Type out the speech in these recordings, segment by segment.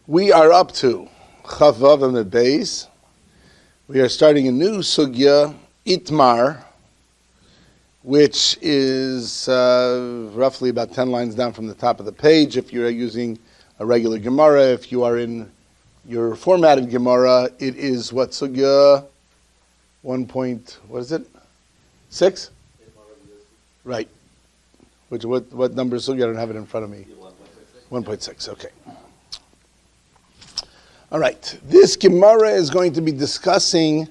We are up to Rov of Netzach. We are starting a new Sugya, Itmar, which is roughly about 10 lines down from the top of the page. If you're using a regular Gemara, if you are in your formatted Gemara, it is what Sugya 1.6? Right. What number is Sugya? I don't have it in front of me. 1.6, okay. All right. This Gemara is going to be discussing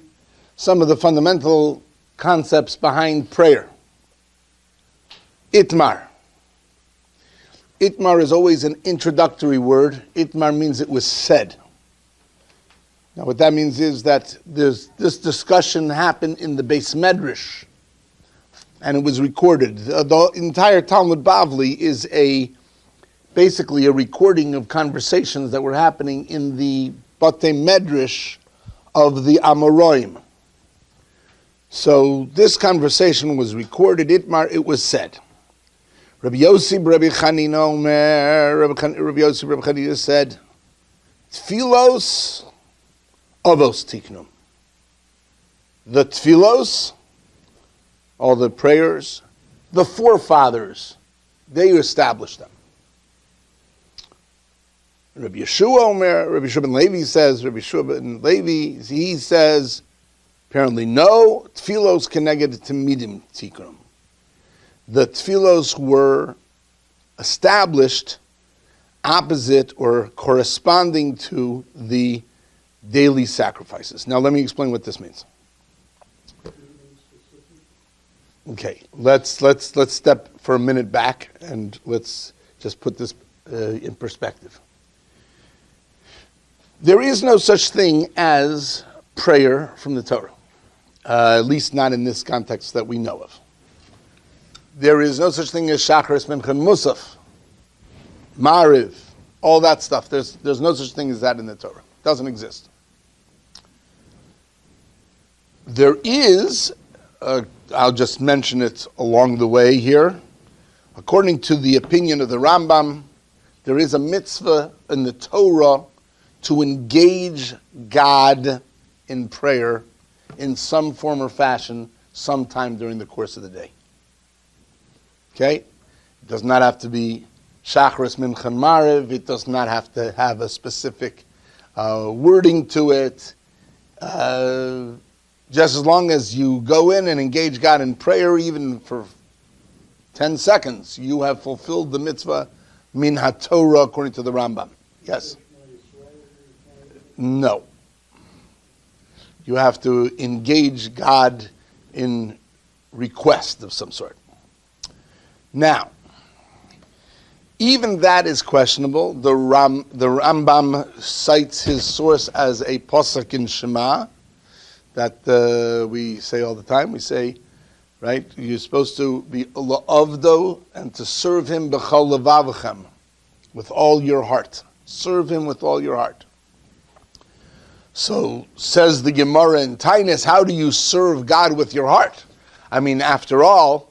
some of the fundamental concepts behind prayer. Itmar. Itmar is always an introductory word. Itmar means it was said. Now what that means is that this discussion happened in the Beis Medrash, and it was recorded. The entire Talmud Bavli is basically a recording of conversations that were happening in the Batei Medrash of the Amoraim. So this conversation was recorded. Itmar, it was said. Rabbi Yossi, Rabbi Chanina Omer, Rabbi Yossi, Rabbi Chanina said, Tfilos Avos Tiknum. The Tfilos, all the prayers, the forefathers, they established them. Rabbi Yeshua Omer, Rabbi Yeshua ben Levi says, he says, apparently no, Tfilos Keneged Temidim Tiknum. The tfilos were established opposite or corresponding to the daily sacrifices. Now let me explain what this means. Okay, let's step for a minute back and let's just put this in perspective. There is no such thing as prayer from the Torah, at least not in this context that we know of. There is no such thing as Shacharis, Mincha, Musaf, Mariv, all that stuff. There's no such thing as that in the Torah. It doesn't exist. There is, I'll just mention it along the way here. According to the opinion of the Rambam, there is a mitzvah in the Torah to engage God in prayer in some form or fashion sometime during the course of the day. Okay? It does not have to be Shacharis, Mincha, Mariv. It does not have to have a specific wording to it. Just as long as you go in and engage God in prayer, even for 10 seconds, you have fulfilled the mitzvah min HaTorah according to the Rambam. Yes? No. You have to engage God in request of some sort. Now, even that is questionable. The Rambam cites his source as a posuk in Shema that we say all the time. We say, right, you're supposed to be la'avdo and to serve him b'chol levavchem, with all your heart. Serve him with all your heart. So, says the Gemara in Tainus, how do you serve God with your heart? I mean, after all,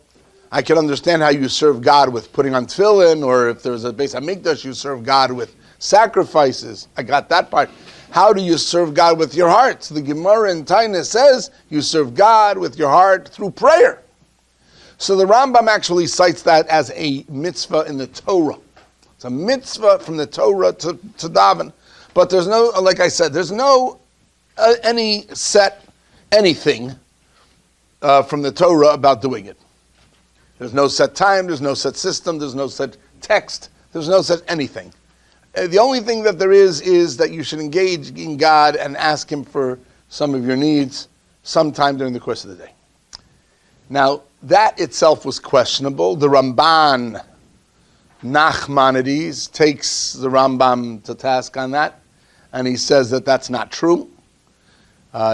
I can understand how you serve God with putting on tefillin, or if there's a Beis Hamikdash, you serve God with sacrifices. I got that part. How do you serve God with your heart? So the Gemara in Tainus says you serve God with your heart through prayer. So the Rambam actually cites that as a mitzvah in the Torah. It's a mitzvah from the Torah to daven. But there's no, like I said, there's no any set anything from the Torah about doing it. There's no set time, there's no set system, there's no set text, there's no set anything. The only thing that there is that you should engage in God and ask him for some of your needs sometime during the course of the day. Now, that itself was questionable. The Ramban, Nachmanides, takes the Rambam to task on that, and he says that that's not true.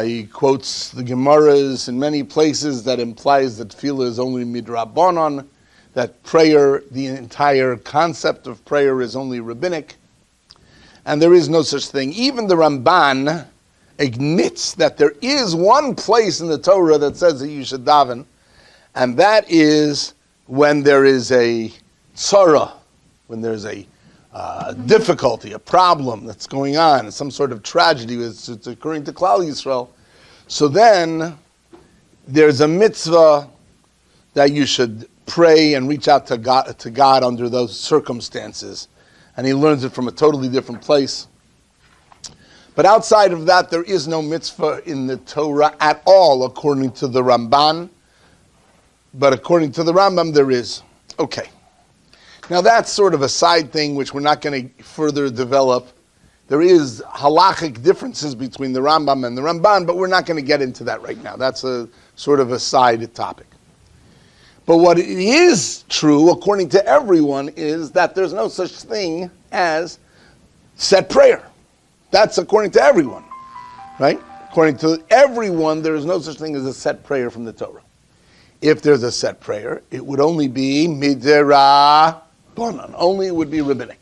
He quotes the Gemaras in many places that implies that tefillah is only midrabanan, that prayer, the entire concept of prayer is only rabbinic, and there is no such thing. Even the Ramban admits that there is one place in the Torah that says that you should daven, and that is when there is a tzara, when there's a difficulty, a problem that's going on, some sort of tragedy it's occurring to Klal Yisrael, so then there's a mitzvah that you should pray and reach out to God under those circumstances. And he learns it from a totally different place. But outside of that, there is no mitzvah in the Torah at all, according to the Ramban. But according to the Rambam, there is. Okay. Now that's sort of a side thing which we're not going to further develop. There is halachic differences between the Rambam and the Ramban, but we're not going to get into that right now. That's a sort of a side topic. But what is true, according to everyone, is that there's no such thing as set prayer. That's according to everyone, right? According to everyone, there is no such thing as a set prayer from the Torah. If there's a set prayer, it would only be midera bonan. Only it would be rabbinic.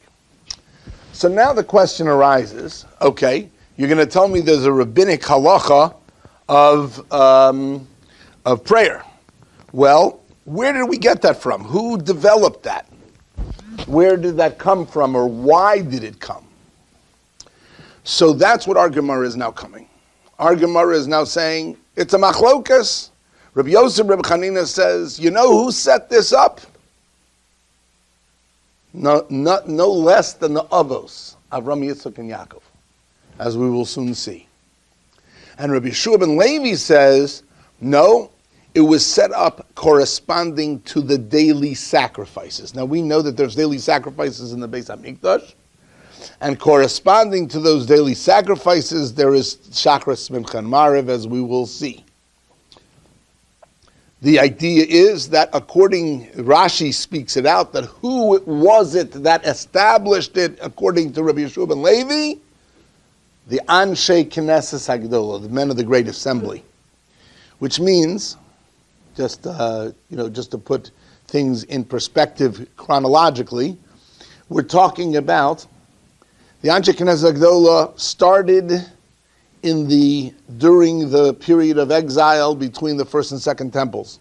So now the question arises, okay, you're going to tell me there's a rabbinic halacha of prayer. Well, where did we get that from? Who developed that? Where did that come from, or why did it come? So that's what our Gemara is now coming. Our Gemara is now saying, it's a machlokas. Rabbi Yosef, Rabbi Chanina says, you know who set this up? No less than the Avos, Avraham, Yitzhak, and Yaakov, as we will soon see. And Rabbi Yisroel ben Levi says, no, it was set up corresponding to the daily sacrifices. Now we know that there's daily sacrifices in the Beis HaMikdash, and corresponding to those daily sacrifices, there is Shachris, Mincha, and Maariv, as we will see. The idea is that Rashi speaks it out, that who was it that established it according to Rabbi Yisroel ben Levi? The Anshe Knesset Hagdolah, the men of the Great Assembly. Which means, just to put things in perspective chronologically, we're talking about the Anshe Knesset Hagdolah started during the period of exile between the first and second temples.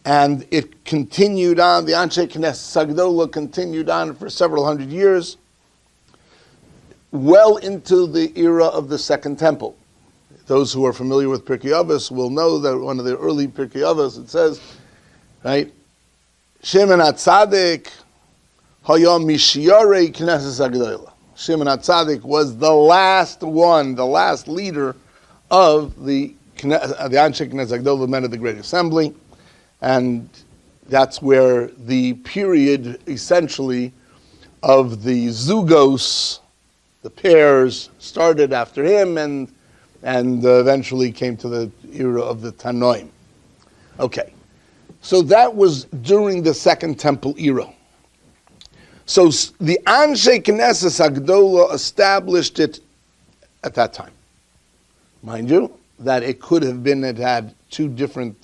And it continued on, the Anshe Knesset Hagdolah continued on for several hundred years, well into the era of the second temple. Those who are familiar with Pirkei Avos will know that one of the early Pirkei Avos, it says, right, Shimon HaTzadik Hayom Mishiarei Knesset Hagdolah. Shimon HaTzadik was the last leader of the Anshe Knesset Hagdolah, the men of the Great Assembly, and that's where the period, essentially, of the Zugos, the pairs, started after him, and eventually came to the era of the Tanoim. Okay, so that was during the Second Temple era. So the Anshe Knesset Hagdolah established it at that time. Mind you, that it could have been, it had two different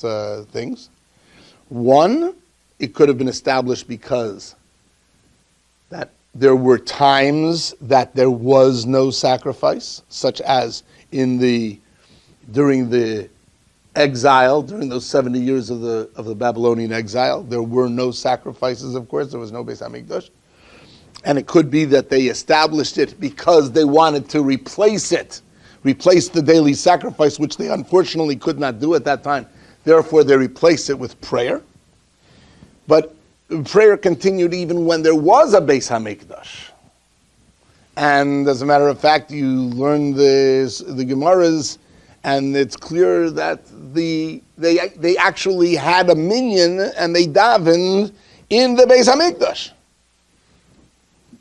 things. One, it could have been established because that there were times that there was no sacrifice, such as during the exile, during those 70 years of the Babylonian exile, there were no sacrifices, of course, there was no Beis HaMikdash. And it could be that they established it because they wanted to replace the daily sacrifice, which they unfortunately could not do at that time. Therefore, they replaced it with prayer. But prayer continued even when there was a Beis HaMikdash. And as a matter of fact, you learn the Gemaras, and it's clear that they actually had a minyan and they davened in the Beis HaMikdash.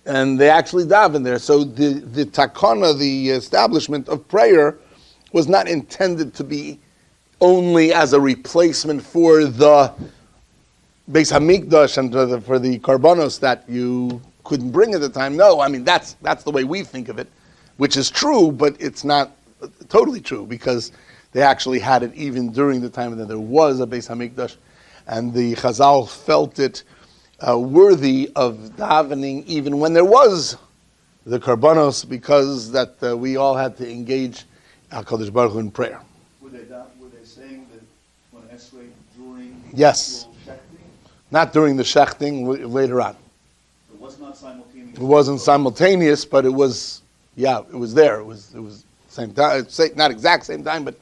And they actually davened there. So the takana, the establishment of prayer, was not intended to be only as a replacement for the Beis HaMikdash and for the karbanos that you couldn't bring at the time. No, I mean, that's the way we think of it, which is true, but it's not totally true, because they actually had it even during the time that there was a Beis HaMikdash, and the Chazal felt it worthy of davening even when there was the karbanos, because that we all had to engage HaKadosh Baruch Hu in prayer. Were they saying that when Esrei during yes, shechting? Not during the shechting, later on. It was not simultaneous simultaneous. It wasn't simultaneous, but it was, it was there. It was same time, not exact same time, but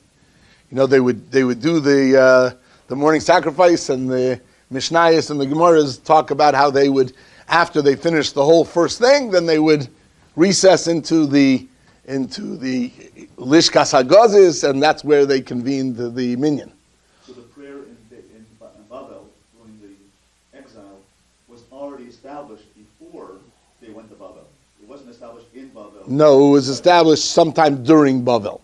they would do the morning sacrifice, and the Mishnayos and the Gemaras talk about how they would, after they finished the whole first thing, then they would recess into the Lishkas HaGazis, and that's where they convened the minyan. So the prayer in Babel during the exile was already established before they went to Babel. It wasn't established in Babel. No, it was established sometime during Babel.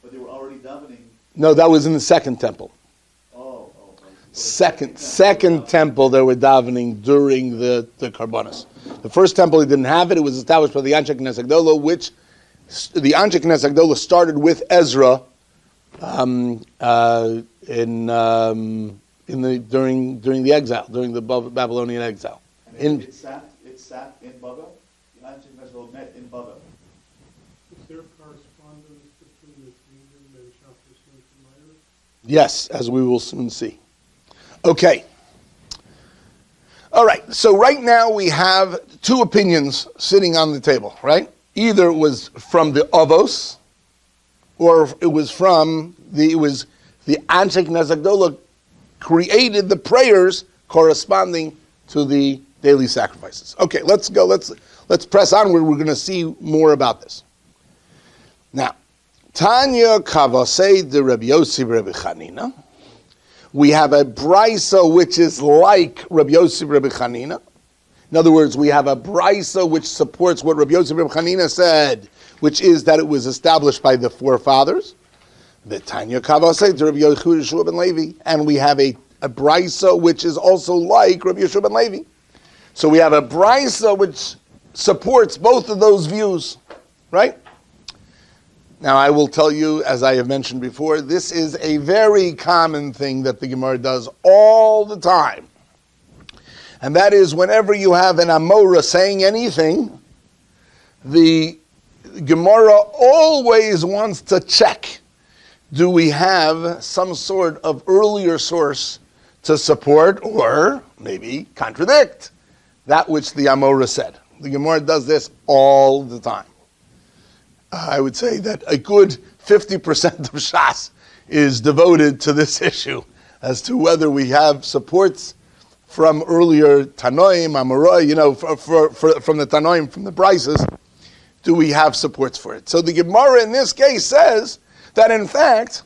But they were already davening. No, that was in the second temple. Second temple, they were davening during the Karbonos. The first temple, he didn't have it. It was established by the Anshe Knesset Gdola, which the Anshe Knesset Gdola started with Ezra during the exile, during the Babylonian exile. And it sat in Babel. The Anshe Knesset Gdola met in Babel. Is there correspondence between the Kingdom and Shabbos and Shemayim? Yes, as we will soon see. Okay. All right. So right now we have two opinions sitting on the table, right? Either it was from the Avos, or it was from the Anshe Knesset Gdola created the prayers corresponding to the daily sacrifices. Okay, let's go. Let's press onward. We're going to see more about this. Now, Tanya Kavasei de Rabbi Yossi Rabbi Chanina. We have a brisa which is like Rabbi Yossi Rabbi Chanina. In other words, we have a brisa which supports what Rabbi Yossi Rabbi Chanina said, which is that it was established by the forefathers. The Tanya Kavasei to Rabbi Yisroel ben Levi, and we have a brisa which is also like Rabbi Yisroel ben Levi. So we have a brisa which supports both of those views, right? Now, I will tell you, as I have mentioned before, this is a very common thing that the Gemara does all the time. And that is, whenever you have an Amora saying anything, the Gemara always wants to check, do we have some sort of earlier source to support or maybe contradict that which the Amora said. The Gemara does this all the time. I would say that a good 50% of Shas is devoted to this issue as to whether we have supports from earlier Tanoim, Amoroi, from the Tanoim, from the Brises, do we have supports for it? So the Gemara in this case says that in fact,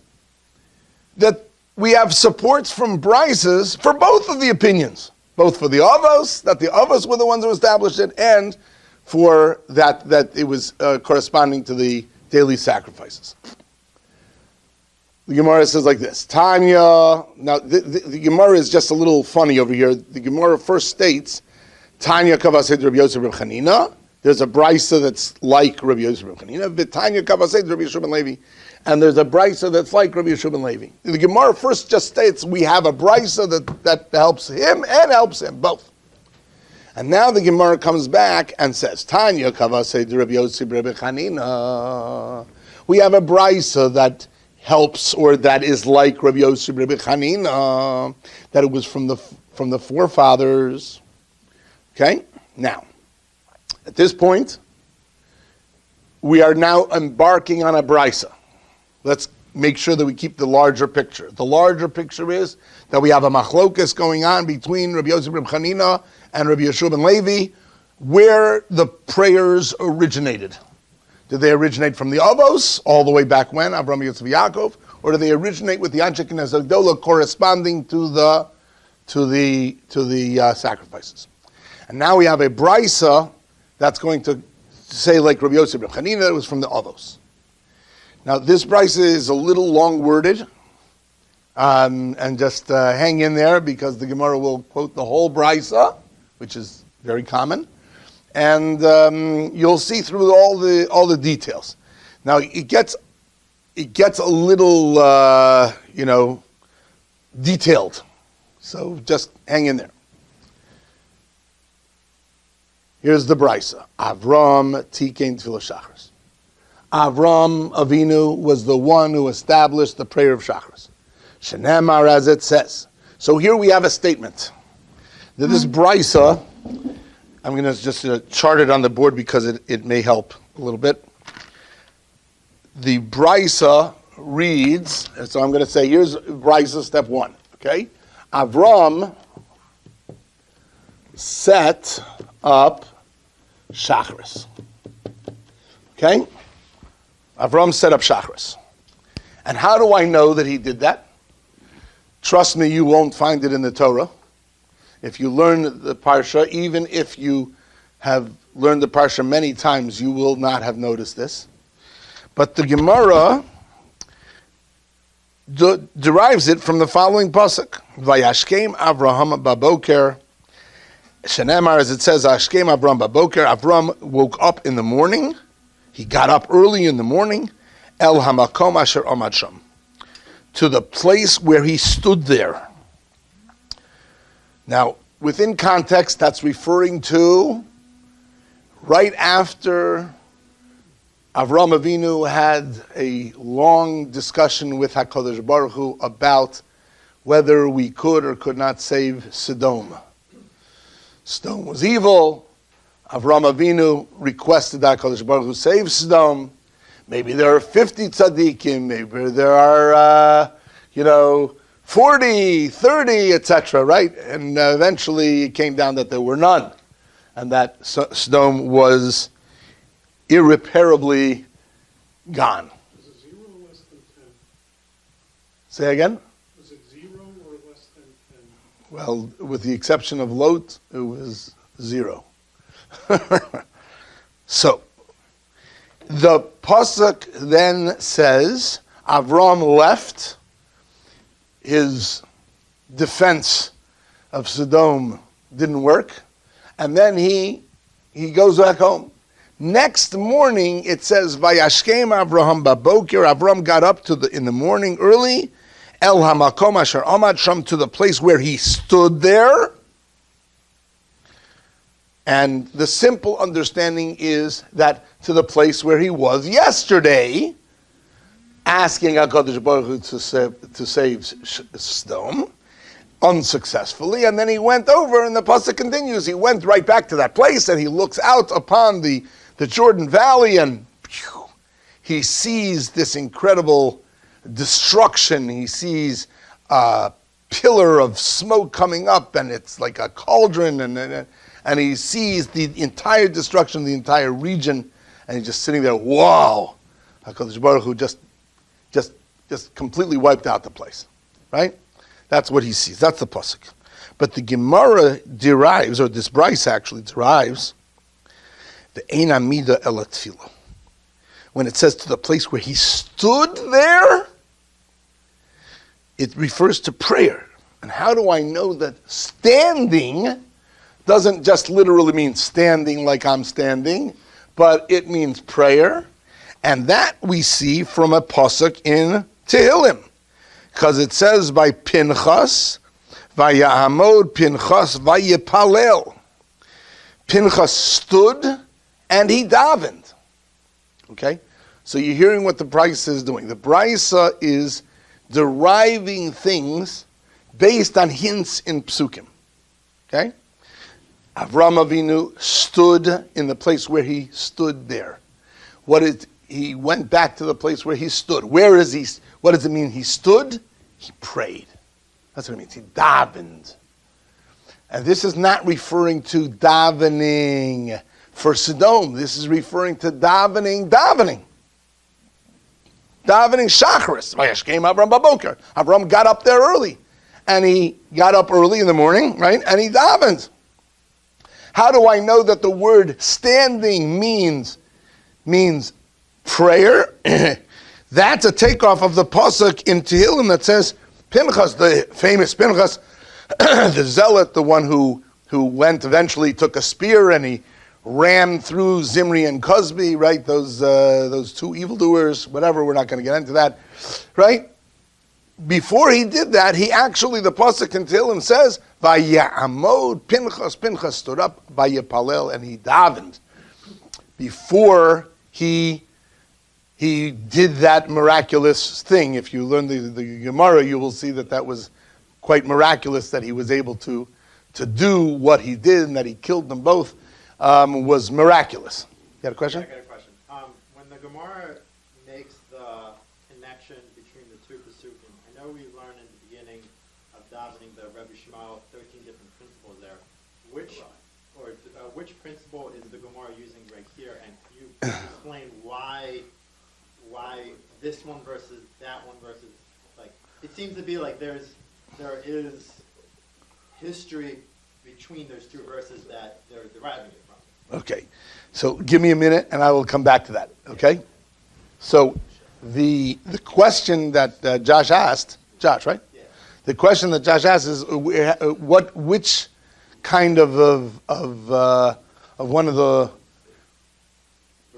that we have supports from Brises for both of the opinions, both for the Avos, that the Avos were the ones who established it, and for that it was corresponding to the daily sacrifices. The Gemara says like this, Tanya, now the Gemara is just a little funny over here. The Gemara first states, Tanya Kavased Rabbi Yosef Rabbi Chanina. There's a brisa that's like Rabbi Yosef Rabbi Chanina. V'Tanya Kavased Rabbi Yisroel ben Levi. And there's a brisa that's like Rabbi Yisroel ben Levi. The Gemara first just states we have a brisa that helps him and helps him, both. And now the Gemara comes back and says, Tanya Kavasei Rabbi Yossi Rabbi Chanina. We have a brisa that helps, or that is like Rabbi Yossi Rabbi Chanina, that it was from the forefathers. Okay? Now, at this point, we are now embarking on a brisa. Let's make sure that we keep the larger picture. The larger picture is that we have a machlokas going on between Rabbi Yossi Rabbi Chanina and Rabbi Yisroel ben Levi, where the prayers originated. Did they originate from the Avos, all the way back when, Avraham, Yitzhak, Yaakov, or do they originate with the Anshe Knesset Gdola corresponding to the sacrifices? And now we have a brisa that's going to say like Rabbi Yossi ben Chanina, that it was from the Avos. Now this brisa is a little long-worded, and just hang in there because the Gemara will quote the whole brisa, which is very common, and you'll see through all the details. Now it gets a little detailed, so just hang in there. Here's the brisa: Avraham tikein tefillah shachris. Avraham Avinu was the one who established the prayer of shachris. Shenemar, as it says. So here we have a statement that this brisa I'm going to just chart it on the board because it may help a little bit. The Brisa reads, so I'm going to say, here's Brisa step 1, okay? Avraham set up Shachris. Okay? Avraham set up Shachris. And how do I know that he did that? Trust me, you won't find it in the Torah. If you learn the Parsha, even if you have learned the Parsha many times, you will not have noticed this. But the Gemara derives it from the following pasuk: Vayashkem Avraham baboker. Shenemar, as it says, Ashkem Avraham baboker. Avram woke up in the morning. He got up early in the morning. El hamakom asher amad sham, to the place where he stood there. Now, within context, that's referring to right after Avraham Avinu had a long discussion with HaKadosh Baruch Hu about whether we could or could not save Sodom. Sodom was evil. Avraham Avinu requested that HaKadosh Baruch Hu save Sodom. Maybe there are 50 tzaddikim, maybe there are, 40, 30, etc., right? And eventually it came down that there were none, and that Sodom was irreparably gone. Was it 0 or less than 10? Say again? Was it 0 or less than 10? Well, with the exception of Lot, it was 0. So, the pasuk then says, Avram left. His defense of Sodom didn't work, and then he goes back home. Next morning, it says, Vayashkem Avraham baboker. Avram got up in the morning early, El hamakom asher amad sham, to the place where he stood there. And the simple understanding is that to the place where he was yesterday, asking HaKadosh Baruch Hu to save Sodom, unsuccessfully, and then he went over, and the pasuk continues, he went right back to that place, and he looks out upon the Jordan Valley, and he sees this incredible destruction. He sees a pillar of smoke coming up, and it's like a cauldron, and he sees the entire destruction of the entire region, and he's just sitting there, wow, HaKadosh Baruch Hu just completely wiped out the place, right? That's what he sees. That's the pasuk. But the Gemara derives, or this Bryce actually derives, the Ein Amida El Tefillah. When it says to the place where he stood there, it refers to prayer. And how do I know that standing doesn't just literally mean standing like I'm standing, but it means prayer? And that we see from a pasuk in Tehillim, because it says by Pinchas, Vayahamod Pinchas Vayipalel. Pinchas stood and he davened. Okay, so you're hearing what the Brisa is doing. The Brisa is deriving things based on hints in Psukim. Okay, Avraham Avinu stood in the place where he stood there. He went back to the place where he stood. Where is he? What does it mean he stood? He prayed. That's what it means. He davened. And this is not referring to davening for Sodom. This is referring to davening. Davening Shachris. Vayashkem Avram baboker. Avram got up there early. And he got up early in the morning, right? And he davened. How do I know that the word standing means prayer? That's a takeoff of the pasuk in Tehillim that says, Pinchas, the famous Pinchas, the zealot, the one who went eventually, took a spear and he ran through Zimri and Cosby, right? Those two evildoers, whatever, we're not going to get into that, right? Before he did that, he actually, the pasuk in Tehillim says, Vayamod Pinchas stood up, Vayipalel, and he davened. Before he did that miraculous thing. If you learn the Gemara, you will see that was quite miraculous that he was able to do what he did and that he killed them both. was miraculous. You got a question? Yeah, I got a question. When the Gemara makes the connection between the two Pesukim, I know we learned in the beginning of davening the Rabbi Yisroel 13 different principles there. Which principle is the Gemara using right here? And can you explain why this one versus that one versus, like, it seems to be like there is history between those two verses that they're deriving it from. Okay, so give me a minute and I will come back to that, okay? So the question that Josh asked, Josh, right? Yeah. The question that Josh asked is which kind of one of the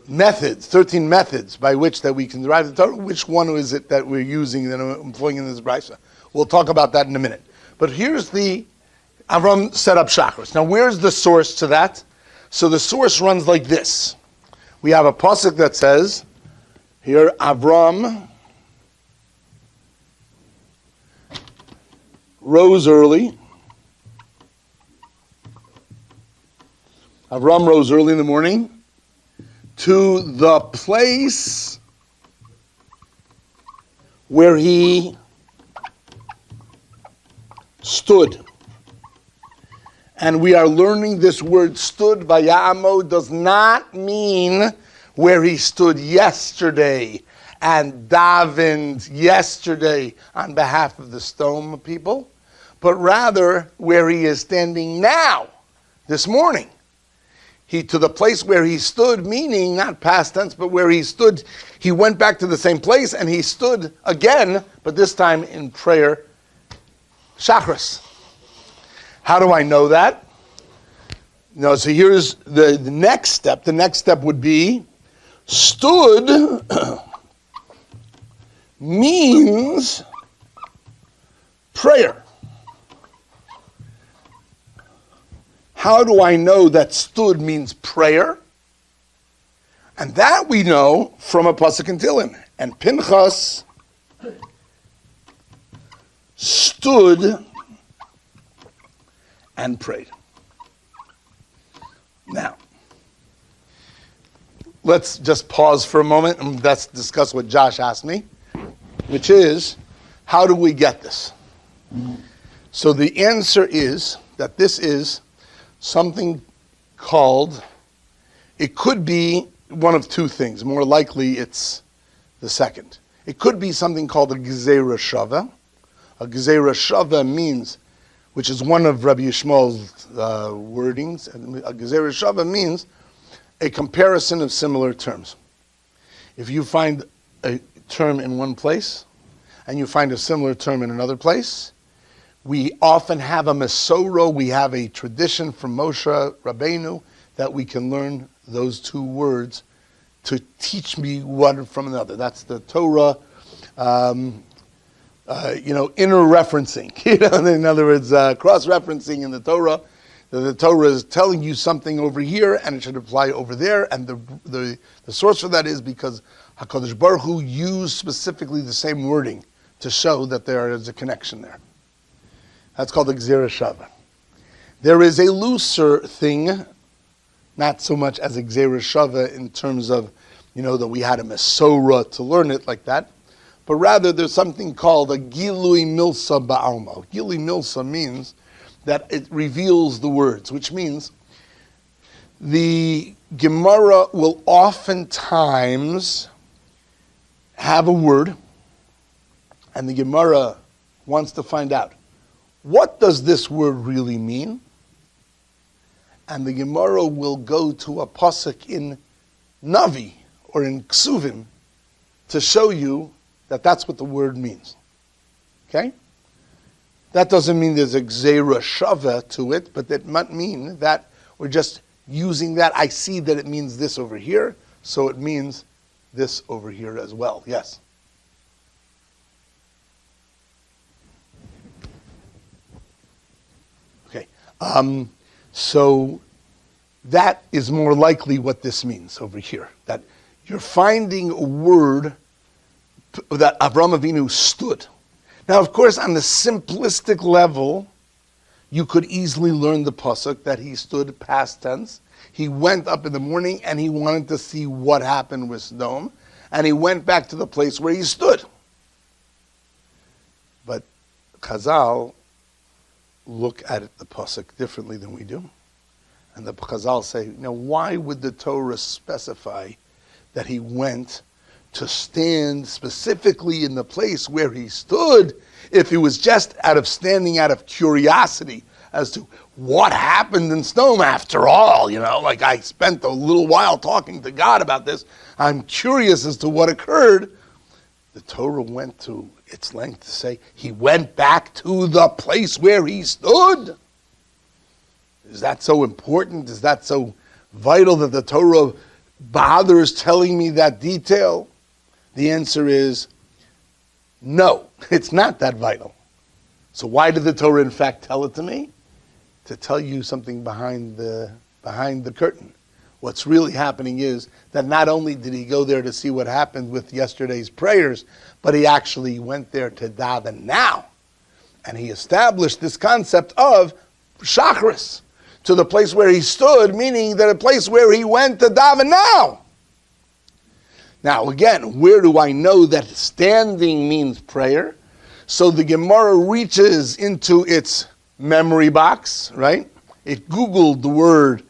methods, 13 methods by which that we can derive the Torah, which one is it that we're using that I'm employing in this brisa? We'll talk about that in a minute. But here's the Avraham set up chakras. Now where's the source to that? So the source runs like this. We have a pasuk that says, here, Avraham rose early. Avraham rose early in the morning to the place where he stood. And we are learning this word stood, vayamo, does not mean where he stood yesterday and davened yesterday on behalf of the stone people, but rather where he is standing now, this morning. To the place where he stood, meaning not past tense, but where he stood, he went back to the same place and he stood again, but this time in prayer, chakras. How do I know that? No, so here's the next step. The next step would be stood means prayer. How do I know that stood means prayer? And that we know from a pasuk in Tehillim. And Pinchas stood and prayed. Now, let's just pause for a moment and let's discuss what Josh asked me, which is, how do we get this? So the answer is that this is something called, it could be one of two things. More likely it's the second. It could be something called a Gezerah Shava. A Gezerah Shava means, which is one of Rabbi Yishmael's wordings, and a Gezerah Shava means a comparison of similar terms. If you find a term in one place, and you find a similar term in another place, we often have a Mesoro, we have a tradition from Moshe Rabbeinu that we can learn those two words to teach me one from another. That's the Torah, inner referencing. In other words, cross-referencing in the Torah. The Torah is telling you something over here and it should apply over there. And the source for that is because HaKadosh Baruch Hu used specifically the same wording to show that there is a connection there. That's called the Gezerah Shava. There is a looser thing, not so much as a Gezerah Shava in terms of, that we had a Mesorah to learn it like that, but rather there's something called a Gilui Milsa Ba'alma. Gilui Milsa means that it reveals the words, which means the Gemara will oftentimes have a word, and the Gemara wants to find out, what does this word really mean? And the Gemara will go to a pasuk in Navi or in Ksuvim to show you that that's what the word means. Okay? That doesn't mean there's a Gezerah Shava to it, but that might mean that we're just using that. I see that it means this over here, so it means this over here as well. Yes? Okay. So that is more likely what this means over here. That you're finding a word that Avraham Avinu stood. Now, of course, on the simplistic level, you could easily learn the pasuk that he stood past tense, He went up in the morning and he wanted to see what happened with Sodom, and he went back to the place where he stood. But Chazal look at the pasuk differently than we do. And the Chazal say, now why would the Torah specify that he went to stand specifically in the place where he stood if it was just standing out of curiosity as to what happened in Sodom after all? Like I spent a little while talking to God about this. I'm curious as to what occurred. The Torah went to its length to say he went back to the place where he stood. Is that so important? Is that so vital that the Torah bothers telling me that detail? The answer is no, it's not that vital. So why did the Torah in fact tell it to me? To tell you something behind the curtain. What's really happening is that not only did he go there to see what happened with yesterday's prayers, but he actually went there to daven now. And he established this concept of Shacharis, to the place where he stood, meaning that a place where he went to daven now. Now again, where do I know that standing means prayer? So the Gemara reaches into its memory box, right? It Googled the word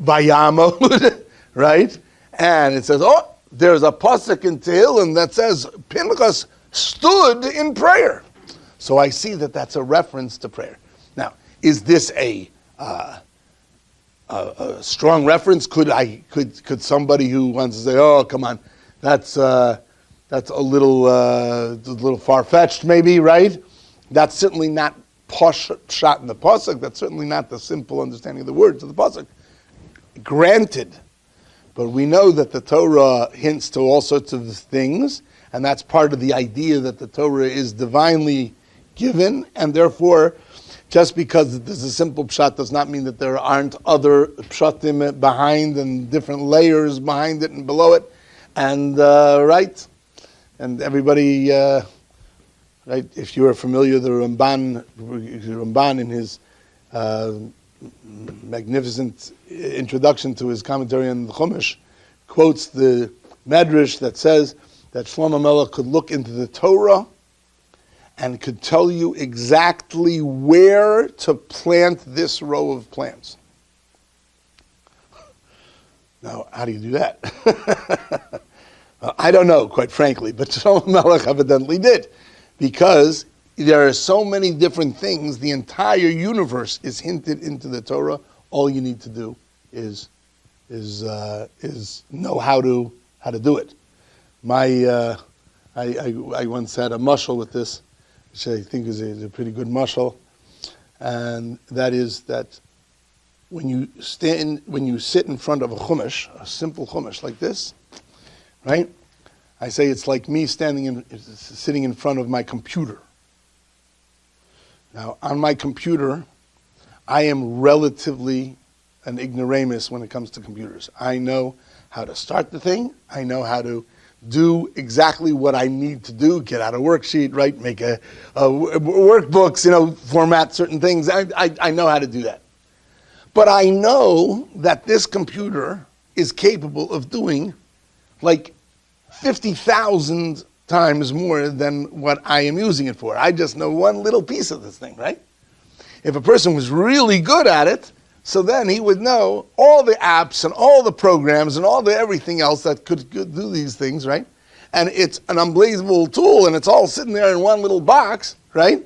Vayamod, right? And it says, oh, there's a pasuk in Tehillim that says Pinchas stood in prayer. So I see that that's a reference to prayer. Now, is this a strong reference? Could somebody who wants to say, oh, come on, that's a little far-fetched, maybe, right? That's certainly not shot in the pasuk. That's certainly not the simple understanding of the words of the pasuk. Granted, but we know that the Torah hints to all sorts of things, and that's part of the idea that the Torah is divinely given, and therefore, just because there's a simple pshat does not mean that there aren't other pshatim behind and different layers behind it and below it, and right, and everybody, right. If you are familiar, the Ramban in his magnificent introduction to his commentary on the Chumash quotes the Medrash that says that Shlomo Melech could look into the Torah and could tell you exactly where to plant this row of plants. Now, how do you do that? I don't know, quite frankly, but Shlomo Melech evidently did, because there are so many different things. The entire universe is hinted into the Torah. All you need to do is know how to do it. I once had a mashal with this, which I think is a pretty good mashal, and that is that when you sit in front of a chumash, a simple chumash like this, right? I say it's like me sitting in front of my computer. Now, on my computer, I am relatively an ignoramus when it comes to computers. I know how to start the thing. I know how to do exactly what I need to do, get out a worksheet, right? Make a workbooks, format certain things. I know how to do that. But I know that this computer is capable of doing like 50,000 times more than what I am using it for. I just know one little piece of this thing, right? If a person was really good at it, so then he would know all the apps and all the programs and all the everything else that could do these things, right? And it's an unbelievable tool, and it's all sitting there in one little box, right?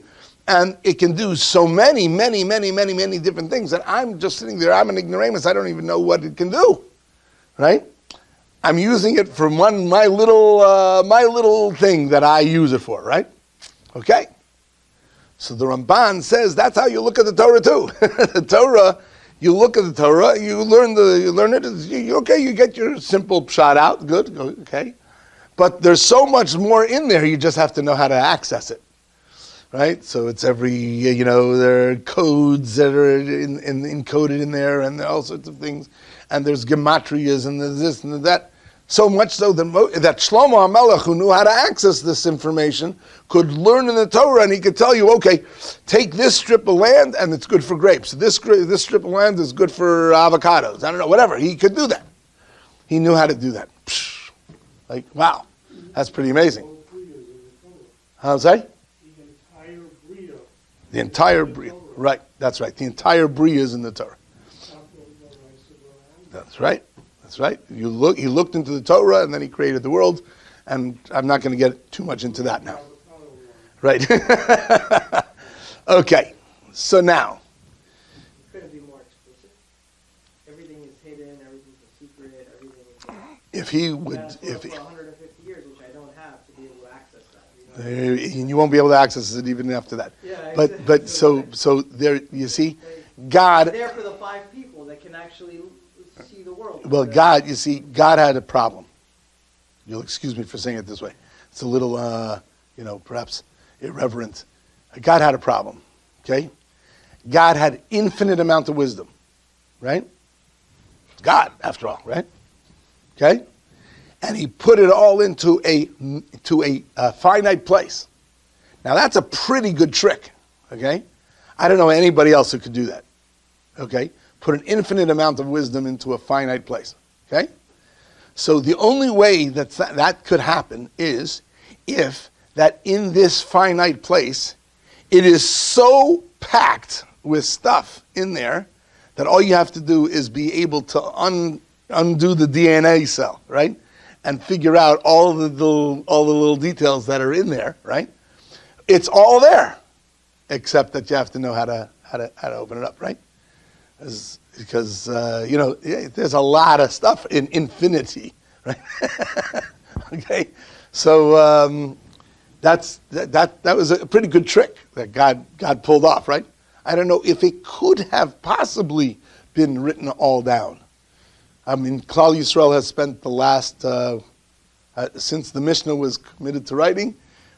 And it can do so many different things. And I'm just sitting there, I'm an ignoramus, I don't even know what it can do, right? I'm using it for my little thing that I use it for, right? Okay. So the Ramban says that's how you look at the Torah too. The Torah, you look at the Torah, you learn it. Okay, you get your simple pshat out, good, okay. But there's so much more in there. You just have to know how to access it, right? So it's there are codes that are encoded in there, and there are all sorts of things. And there's gematrias, and there's this and that. So much so that Shlomo HaMelech, who knew how to access this information, could learn in the Torah, and he could tell you, okay, take this strip of land, and it's good for grapes. This strip of land is good for avocados. I don't know, whatever. He could do that. He knew how to do that. Psh, like, wow, that's pretty amazing. How's that? The entire Bria. Right, that's right. The entire Bria is in the Torah. That's right. That's right. He looked into the Torah, and then he created the world. And I'm not going to get too much into that now. Right. Okay. So now. Could it be more explicit? Everything is hidden. Everything's a secret. Everything is. If he would, for 150 years, which I don't have to be able to access that. And you won't be able to access it even after that. Yeah, but so there, you see, God. There for the 5 people that can actually see the world. Well, God, you see, God had a problem. You'll excuse me for saying it this way. It's a little, perhaps irreverent. God had a problem. Okay, God had infinite amount of wisdom, right? God, after all, right? Okay, and He put it all into a finite place. Now that's a pretty good trick. Okay, I don't know anybody else who could do that. Okay, put an infinite amount of wisdom into a finite place. Okay, so the only way that could happen is if that in this finite place, it is so packed with stuff in there that all you have to do is be able to undo the DNA cell, right? And figure out all the little details that are in there, right? It's all there, except that you have to know how to open it up, right? Because there's a lot of stuff in infinity, right? Okay, so that was a pretty good trick that God pulled off, right? I don't know if it could have possibly been written all down. I mean, Klal Yisrael has spent the last, since the Mishnah was committed to writing,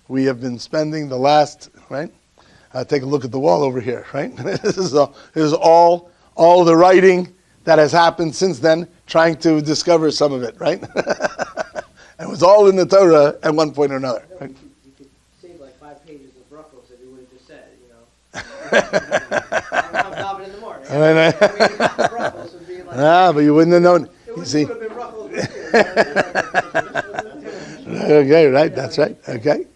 we have been spending the last, right? Take a look at the wall over here, right? This is all the writing that has happened since then, trying to discover some of it, right? And it was all in the Torah at one point or another. Right? You could save like 5 pages of Brachos if you would have just said, I'm davening in the morning. Brachos would be like, But you wouldn't have known. You see? would have been Brachos. Okay, right. That's right. Okay.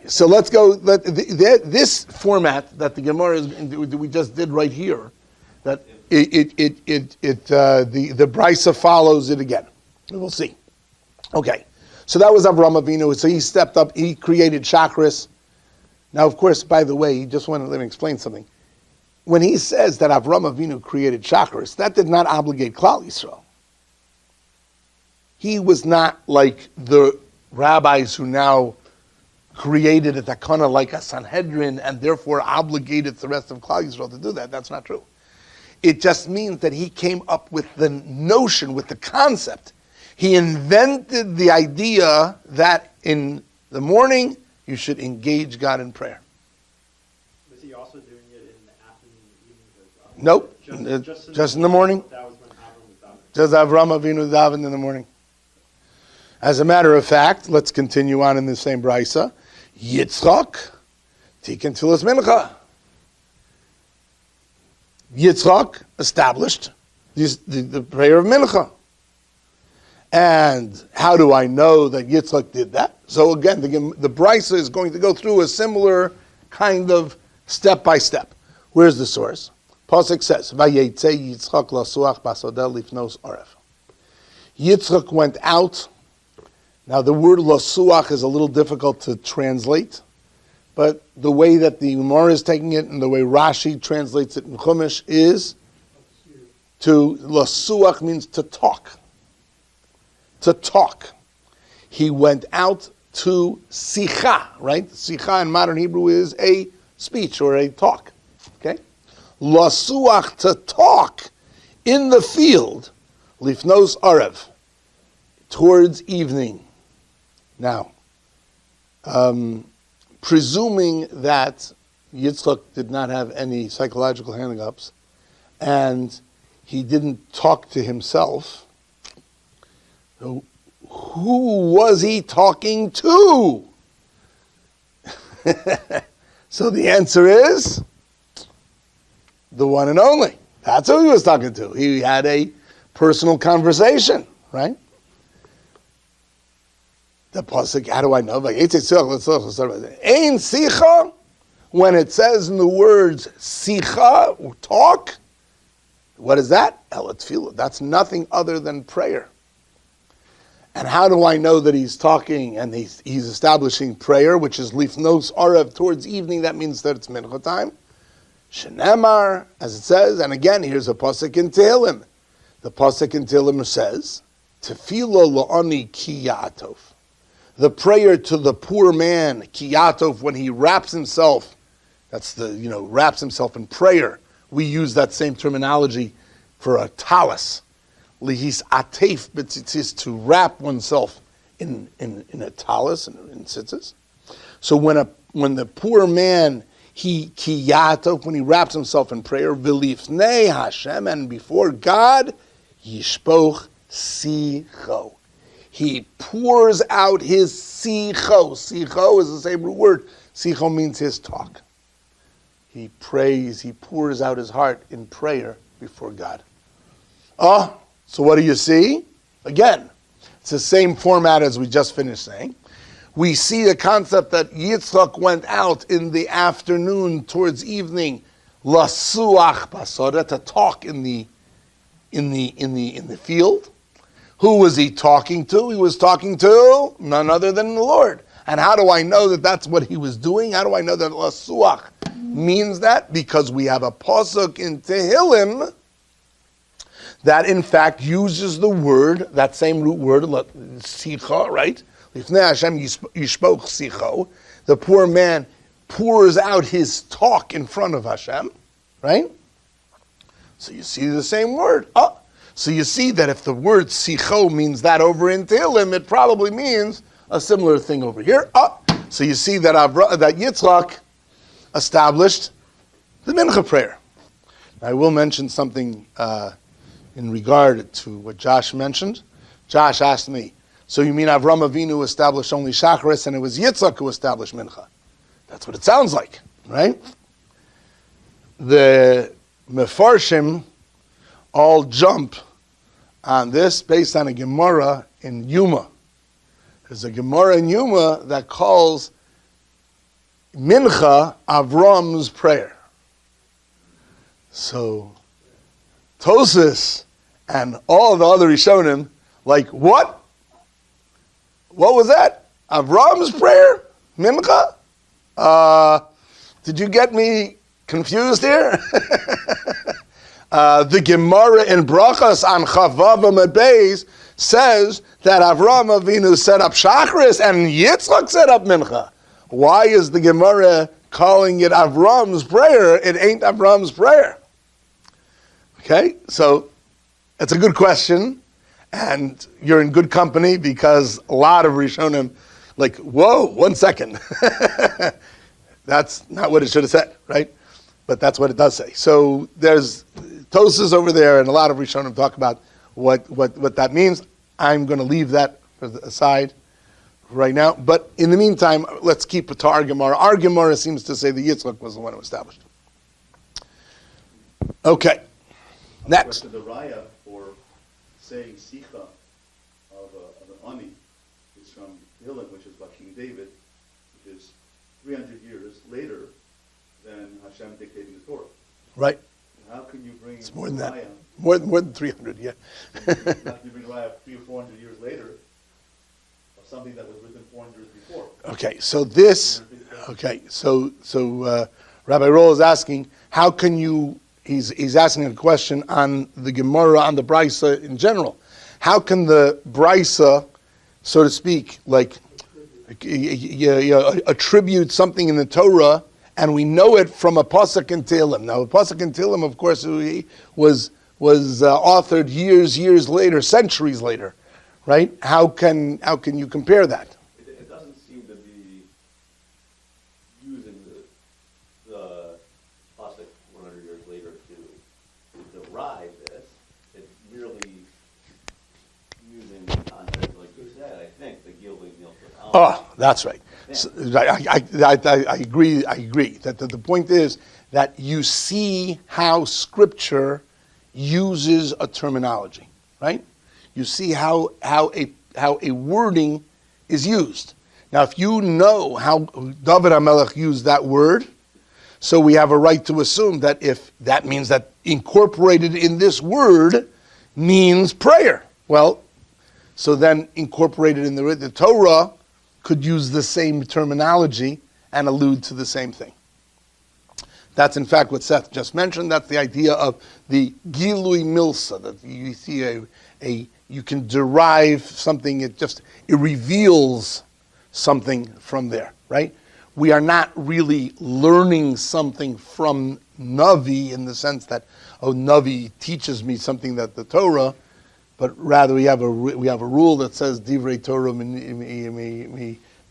So let's go. This format that the Gemara we just did right here, that the Brisa follows it again. We'll see. Okay. So that was Avraham Avinu. So he stepped up. He created chakras. Now, of course, by the way, he just wanted to let me explain something. When he says that Avraham Avinu created chakras, that did not obligate Klal Yisrael. He was not like the rabbis who now created a takana like a Sanhedrin and therefore obligated the rest of Klal Yisrael to do that. That's not true. It just means that he came up with the notion, with the concept. He invented the idea that in the morning you should engage God in prayer. Was he also doing it in the afternoon and evening as well? Nope, just in the morning. That was when Avraham was davening. Just Avraham Avinu davened in the morning. As a matter of fact, let's continue on in the same brisa. Yitzhak, Tikkun Tfilas Mincha. Yitzhak established the prayer of Mincha. And how do I know that Yitzhak did that? So again, the brisa is going to go through a similar kind of step by step. Where's the source? Pasuk says, "Vayetze Yitzchak lasuach basodel lifnos arev." Yitzchak went out. Now the word lasuach is a little difficult to translate, but the way that the Gemara is taking it and the way Rashi translates it in Chumash is to lasuach means to talk. To talk. He went out to sicha, right? Sicha in modern Hebrew is a speech or a talk. Okay? Lasuach, to talk in the field, lifnos arev, towards evening. Now, presuming that Yitzhak did not have any psychological hang-ups and he didn't talk to himself, So who was he talking to? So the answer is the one and only. That's who he was talking to. He had a personal conversation, right? The pasuk, how do I know? Ein sicha, when it says in the words sicha, talk, what is that? El tefillah. That's nothing other than prayer. And how do I know that he's talking and he's establishing prayer, which is lifnos arev, towards evening? That means that it's mincha time. Shenemar, as it says, and again, here's a pasuk in Tehillim. The pasuk in Tehillim says, Tefillah la'ani ki ya'atov. The prayer to the poor man, ki ya'atov, when he wraps himself, wraps himself in prayer. We use that same terminology for a talis. Lihis atef b'tzitzis, to wrap oneself in a talis, in tzitzis. So when the poor man, he ki ya'atov, when he wraps himself in prayer, v'lifnei Hashem, and before God, yishpoch sicho. He pours out his sicho. Sicho is the same root word. Sicho means his talk. He prays, he pours out his heart in prayer before God. So what do you see? Again, it's the same format as we just finished saying. We see the concept that Yitzhak went out in the afternoon towards evening, lasuach basara, to talk in the field. Who was he talking to? He was talking to none other than the Lord. And how do I know that that's what he was doing? How do I know that lasuach means that? Because we have a pasuk in Tehillim that in fact uses the word, that same root word, sicha, right? Lifnei Hashem yishpoch sicho. The poor man pours out his talk in front of Hashem, right? So you see the same word. So you see that if the word sicho means that over in Tehillim, it probably means a similar thing over here. So you see that that Yitzhak established the mincha prayer. Now, I will mention something in regard to what Josh mentioned. Josh asked me, so you mean Avraham Avinu established only Shacharis and it was Yitzhak who established mincha? That's what it sounds like, right? The Mefarshim all jump on this based on a Gemara in Yuma. There's a Gemara in Yuma that calls Mincha Avram's prayer. So Tosas and all the other Rishonim, like, what? What was that? Avram's prayer? Mincha? Did you get me confused here? The Gemara in Brachos on Chavav Amud Beis says that Avraham Avinu set up Shacharis and Yitzhak set up Mincha. Why is the Gemara calling it Avram's prayer? It ain't Avram's prayer. Okay, so it's a good question, and you're in good company because a lot of Rishonim, like, whoa, 1 second. That's not what it should have said, right? But that's what it does say. So there's Tosas over there, and a lot of Rishonim talk about what that means. I'm going to leave that aside right now. But in the meantime, let's keep it to our Gemara. Our Gemara seems to say that Yitzhak was the one who established. Okay. Next. The raya for saying sicha of an ani is from Tehillim, which is about King David, which is 300 years later than Hashem dictating the Torah. Right. How can you bring It's more than that. raya? More than 300, yeah. How can you bring raya 300 or 400 years later of something that was written 400 years before? Okay, so Rabbi Roll is asking, how can you, he's asking a question on the Gemara, on the Brisa in general. How can the Brisa, so to speak, like attribute something in the Torah, and we know it from a pasuk in Tehillim? Now, a pasuk in Tehillim, of course, was authored years later, centuries later, right? How can you compare that? It doesn't seem to be using the pasuk 100 years later to derive this. It's merely using the context think, the Gilui Milta. Oh, that's right. So, I agree. I agree that the point is that you see how Scripture uses a terminology, right? You see how a wording is used. Now, if you know how David HaMelech used that word, so we have a right to assume that if that means that incorporated in this word means prayer. Well, so then incorporated in the Torah could use the same terminology and allude to the same thing. That's in fact what Seth just mentioned. That's the idea of the Gilui Milsa, that you see you can derive something, it reveals something from there, right? We are not really learning something from Navi in the sense that, Navi teaches me something that the Torah, but rather we have a rule that says Divrei Torah mi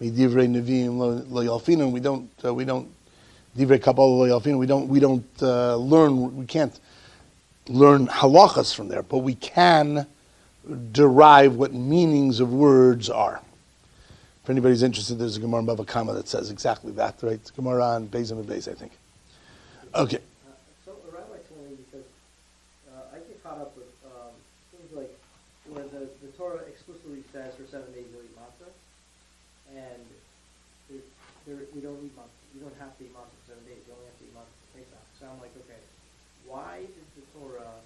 Divrei Neviim lo yalfinu. We don't Divrei Kabbalah lo yalfinu. We don't learn. We can't learn halachas from there, but we can derive what meanings of words are. If anybody's interested, there's a Gemara in Bava Kama that says exactly that, right? It's Gemara on Beis and Beis, I think. Okay. So a rabbi told me, because I get caught up with things like where the Torah explicitly says for 7 days you'll eat matzah, and we don't eat matzah. You don't have to eat matzah for 7 days. You only have to eat matzah for Pesach. So I'm like, okay, why does the Torah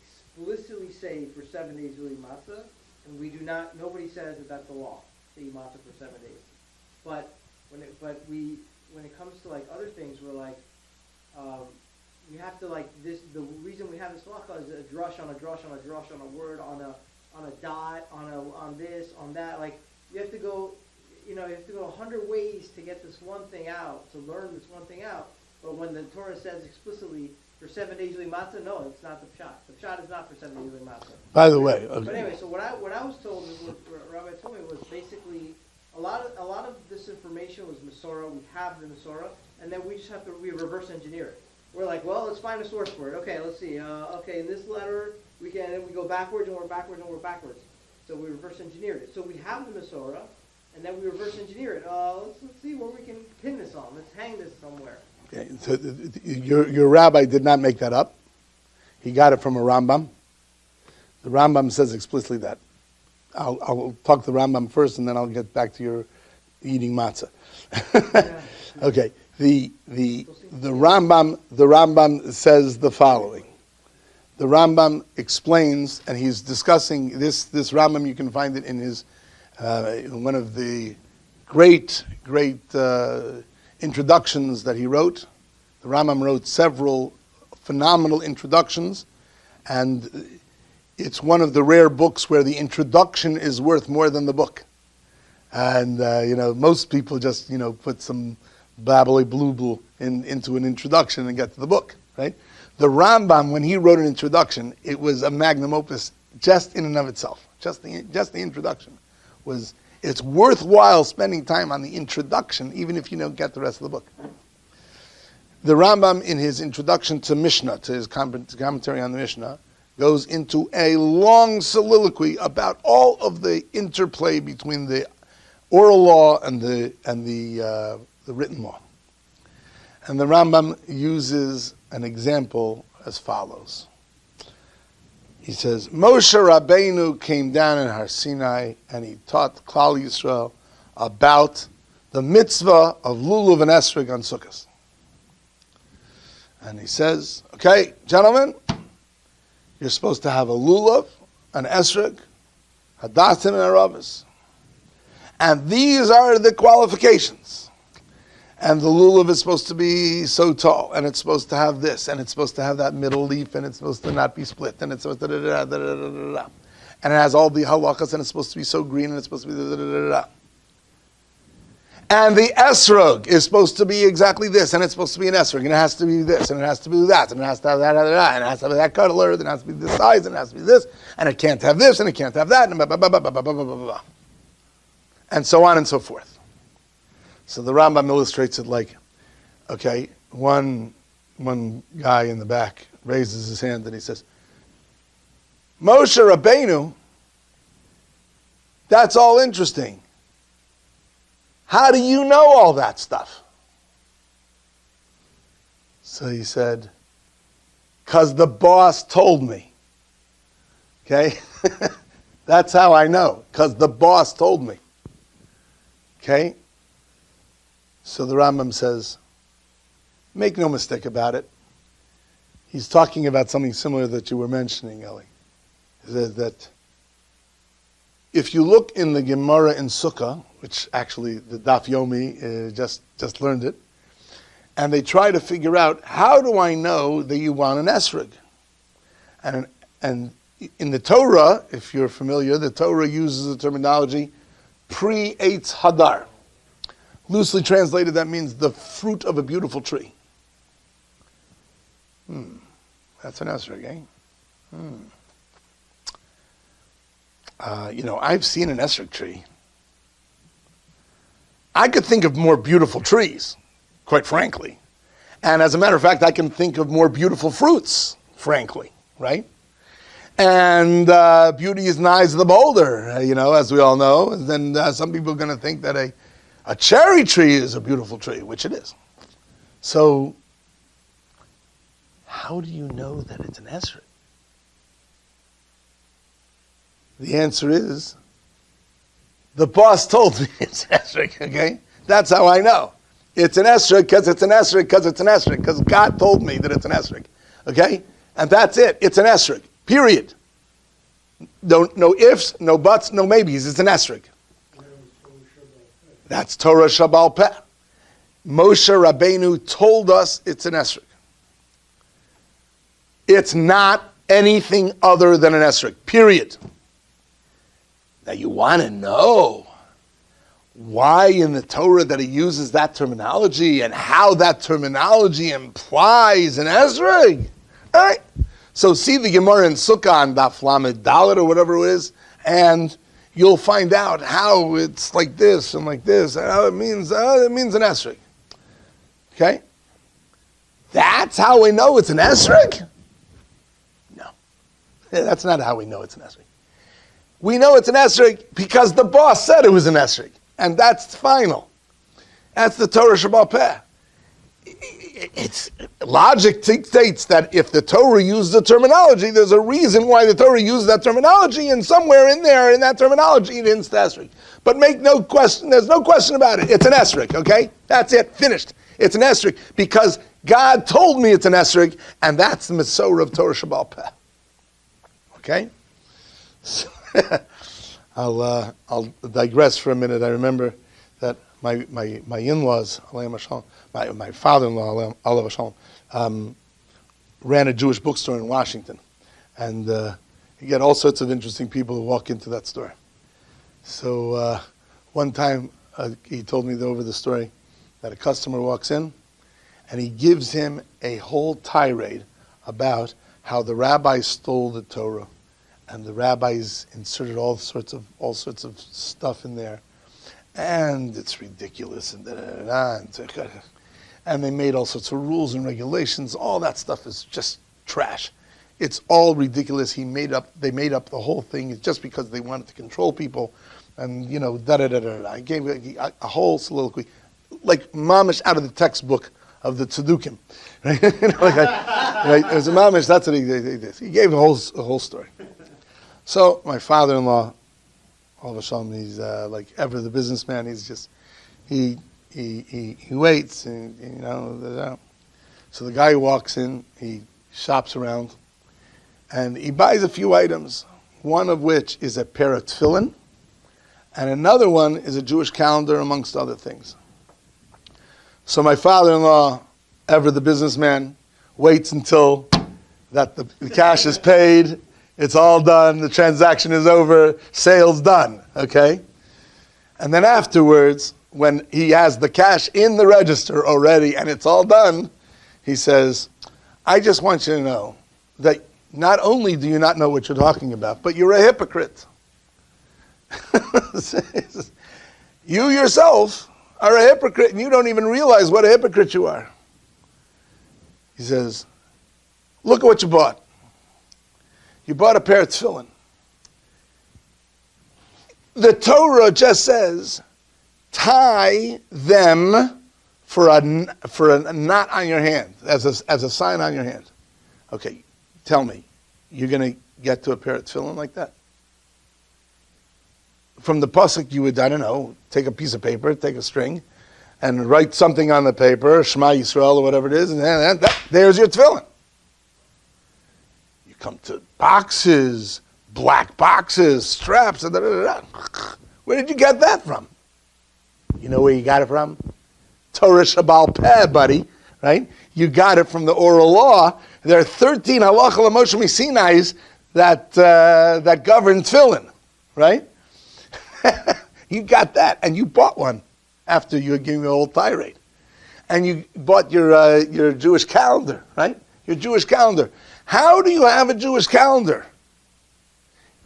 explicitly say for 7 days you'll eat matzah, and we do not? Nobody says that that's the law to eat matzah for 7 days. But when it comes to like other things, we're like, we have to like this. The reason we have this halacha is a drush on a drush on a drush on a word on a dot on this on that. Like you have to go, you have to go 100 ways to get this one thing out, to learn this one thing out. But when the Torah says explicitly for 7 days you'll eat matzah, no, it's not the pshat. The pshat is not for 7 days you'll eat matzah. By the way, okay. But anyway, so what I was told is what Rabbi told me was basically a lot of this information was Masorah. We have the Masorah, and then we just have to reverse engineer it. We're like, well, let's find a source for it. Okay, let's see. Okay, in this letter we go backwards and we're backwards and we're backwards. So we reverse engineered it. So we have the Masorah, and then we reverse engineer it. Let's see where we can pin this on. Let's hang this somewhere. Okay, so your rabbi did not make that up. He got it from a Rambam. The Rambam says explicitly that. I'll talk to the Rambam first, and then I'll get back to your eating matzah. Okay, the Rambam says the following. The Rambam explains, and he's discussing this Rambam. You can find it in his one of the great introductions that he wrote. The Rambam wrote several phenomenal introductions, and it's one of the rare books where the introduction is worth more than the book. And most people just put some babbly blue into an introduction and get to the book, right? The Rambam, when he wrote an introduction, it was a magnum opus just in and of itself. Just the introduction was. It's worthwhile spending time on the introduction, even if you don't get the rest of the book. The Rambam, in his introduction to Mishnah, to his commentary on the Mishnah, goes into a long soliloquy about all of the interplay between the oral law and the written law. And the Rambam uses an example as follows. He says, Moshe Rabbeinu came down in Har Sinai and he taught Klal Yisrael about the mitzvah of lulav and esrog on Sukkot. And he says, okay, gentlemen, you're supposed to have a lulav, an esrog, hadatim, and aravas. And these are the qualifications. And the lulav is supposed to be so tall, and it's supposed to have this, and it's supposed to have that middle leaf, and it's supposed to not be split, and it's supposed to da-da-da-da-da-da-da. And it has all the halachas, and it's supposed to be so green, and it's supposed to be da-da-da-da-da. And the esrog is supposed to be exactly this, and it's supposed to be an esrog, and it has to be this, and it has to be that, and it has to have that, and it has to have that color, and it has to be this size, and it has to be this, and it can't have this, and it can't have that, and blah, blah, blah, blah, blah, blah, blah, blah, blah. And so on and so forth. So the Rambam illustrates it like, okay, one guy in the back raises his hand and he says, Moshe Rabbeinu That's all interesting. How do you know all that stuff? So he said, because the boss told me. Okay? That's how I know, because the boss told me. Okay? So the Rambam says, make no mistake about it. He's talking about something similar that you were mentioning, Eli. He says that if you look in the Gemara in Sukkah, which actually the Daf Yomi just learned it, and they try to figure out, how do I know that you want an esrog? And in the Torah, if you're familiar, the Torah uses the terminology pre-Eitz Hadar. Loosely translated, that means the fruit of a beautiful tree. That's an esrog, eh? I've seen an esrog tree. I could think of more beautiful trees, quite frankly. And as a matter of fact, I can think of more beautiful fruits, frankly, right? And beauty is in the eyes of the beholder, as we all know. And then some people are going to think that a cherry tree is a beautiful tree, which it is. So, how do you know that it's an esrog? The answer is, the boss told me it's an esrog, okay? That's how I know. It's an esrog because it's an esrog because it's an esrog, because God told me that it's an esrog, okay? And that's it. It's an esrog, period. No ifs, no buts, no maybes. It's an esrog. That's Torah Shabbal Peh. Moshe Rabbeinu told us it's an esrog. It's not anything other than an esrog, period. Now you want to know why in the Torah that he uses that terminology and how that terminology implies an esrog. All right? So see the Gemara in Sukkah on Daf Lamed Dalet or whatever it is, and you'll find out how it's like this and like this, and how it means an esrog. Okay? That's how we know it's an esrog? No. That's not how we know it's an esrog. We know it's an esrog because the boss said it was an esrog. And that's final. That's the Torah Shabbal Peh. It's logic dictates that if the Torah used the terminology, there's a reason why the Torah used that terminology, and somewhere in there, in that terminology, it is esrog. But make no question, there's no question about it. It's an esrog, okay? That's it, finished. It's an esrog because God told me it's an esrog, and that's the Mesorah of Torah Shabbal Peh. Okay? So I'll digress for a minute. I remember that my in-laws, my father-in-law, ran a Jewish bookstore in Washington, and you get all sorts of interesting people who walk into that store. So one time he told me over the story that a customer walks in, and he gives him a whole tirade about how the rabbis stole the Torah. And the rabbis inserted all sorts of stuff in there, and it's ridiculous, and and they made all sorts of rules and regulations. All that stuff is just trash. It's all ridiculous. They made up the whole thing just because they wanted to control people, and I gave a whole soliloquy, like mamish out of the textbook of the Tzedukim, right? Right? It was a mamish. That's what he did. He gave a whole story. So my father-in-law, all of a sudden, he's like ever the businessman. He's just he waits, and So the guy walks in, he shops around, and he buys a few items. One of which is a pair of tefillin, and another one is a Jewish calendar, amongst other things. So my father-in-law, ever the businessman, waits until that the cash is paid. It's all done, the transaction is over, sale's done, okay? And then afterwards, when he has the cash in the register already and it's all done, he says, I just want you to know that not only do you not know what you're talking about, but you're a hypocrite. You yourself are a hypocrite and you don't even realize what a hypocrite you are. He says, look at what you bought. You bought a pair of tefillin. The Torah just says, tie them for a knot on your hand, as a sign on your hand. Okay, tell me, you're going to get to a pair of tefillin like that? From the pasuk, you would, I don't know, take a piece of paper, take a string, and write something on the paper, Shema Yisrael or whatever it is, and there's your tefillin. You come to boxes, black boxes, straps, and Where did you get that from? You know where you got it from? Torah Shabbal Peh, buddy, right? You got it from the oral law. There are 13 halacha l'Moshe Sinai's that govern tefillin, right? You got that, and you bought one after you were giving the old tirade. And you bought your Jewish calendar, right? Your Jewish calendar. How do you have a Jewish calendar?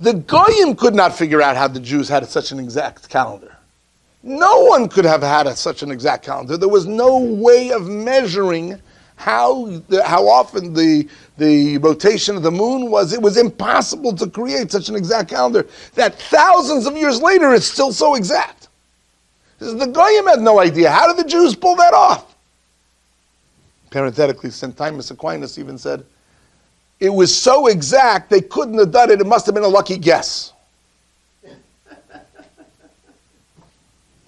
The Goyim could not figure out how the Jews had such an exact calendar. No one could have had such an exact calendar. There was no way of measuring how often the rotation of the moon was. It was impossible to create such an exact calendar that thousands of years later is still so exact. The Goyim had no idea. How did the Jews pull that off? Parenthetically, St. Thomas Aquinas even said, it was so exact they couldn't have done it. It must have been a lucky guess.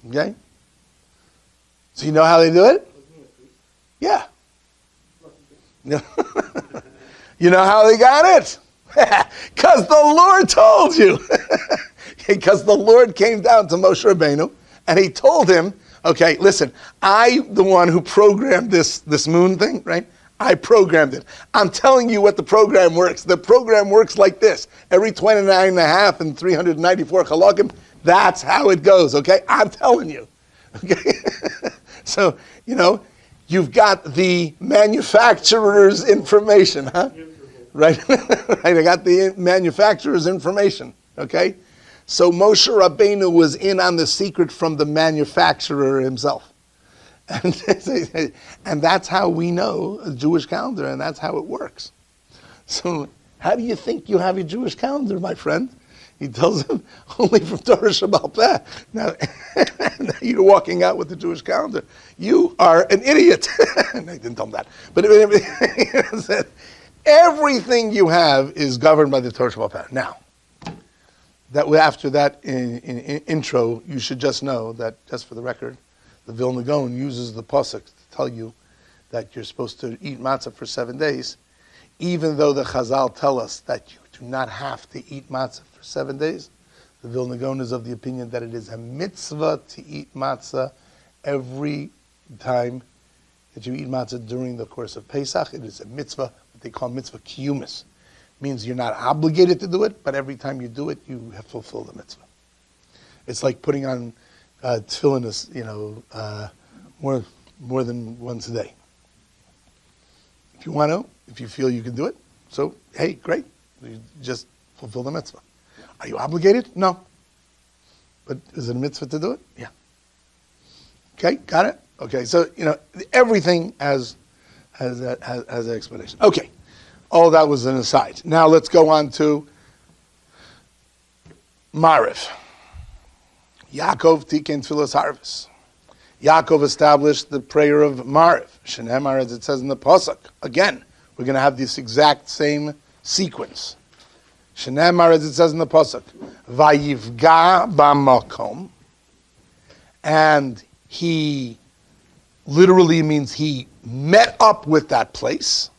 Okay? So you know how they do it? Yeah. You know how they got it? Because the Lord told you. Because the Lord came down to Moshe Rabbeinu and he told him, okay, listen, I'm the one who programmed this moon thing, right? I programmed it. I'm telling you what the program works. The program works like this. Every 29 and a half and 394 halakim, that's how it goes, okay? I'm telling you, okay? So, you've got the manufacturer's information, huh? Right? Right, I got the manufacturer's information, okay? So Moshe Rabbeinu was in on the secret from the manufacturer himself. And that's how we know a Jewish calendar, and that's how it works. So how do you think you have your Jewish calendar, my friend? He tells him, only from Torah Shabbal Peh. Now you're walking out with the Jewish calendar. You are an idiot. I didn't tell him that. But everything you have is governed by the Torah Shabbal Peh. Now, after that in intro, you should just know that, just for the record, the Vilna Gaon uses the pasuk to tell you that you're supposed to eat matzah for 7 days, even though the Chazal tell us that you do not have to eat matzah for 7 days. The Vilna Gaon is of the opinion that it is a mitzvah to eat matzah every time that you eat matzah during the course of Pesach. It is a mitzvah, what they call mitzvah kiyumis. Means you're not obligated to do it, but every time you do it, you have fulfilled the mitzvah. It's like putting on tefillin is, more than once a day. If you want to, if you feel you can do it, so hey, great, you just fulfill the mitzvah. Are you obligated? No. But is it a mitzvah to do it? Yeah. Okay, got it? Okay, so everything has an explanation. Okay, all that was an aside. Now let's go on to Mariv. Yaakov tiken tfilas harvest. Yaakov established the prayer of Mariv. Shenemar, as it says in the pasuk. Again, we're going to have this exact same sequence. Shenemar, as it says in the pasuk, vayivga b'makom, and he literally means he met up with that place.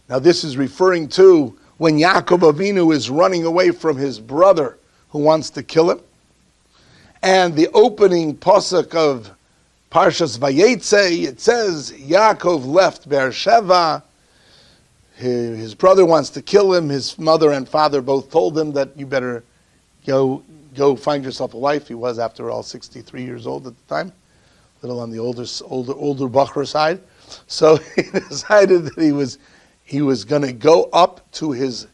Now, this is referring to when Yaakov Avinu is running away from his brother who wants to kill him. And the opening pasuk of Parshas Vayetze, it says, Yaakov left Beersheva. His brother wants to kill him. His mother and father both told him that you better go find yourself a wife. He was, after all, 63 years old at the time, a little on the older Bachar side. So he decided that he was going to go up to his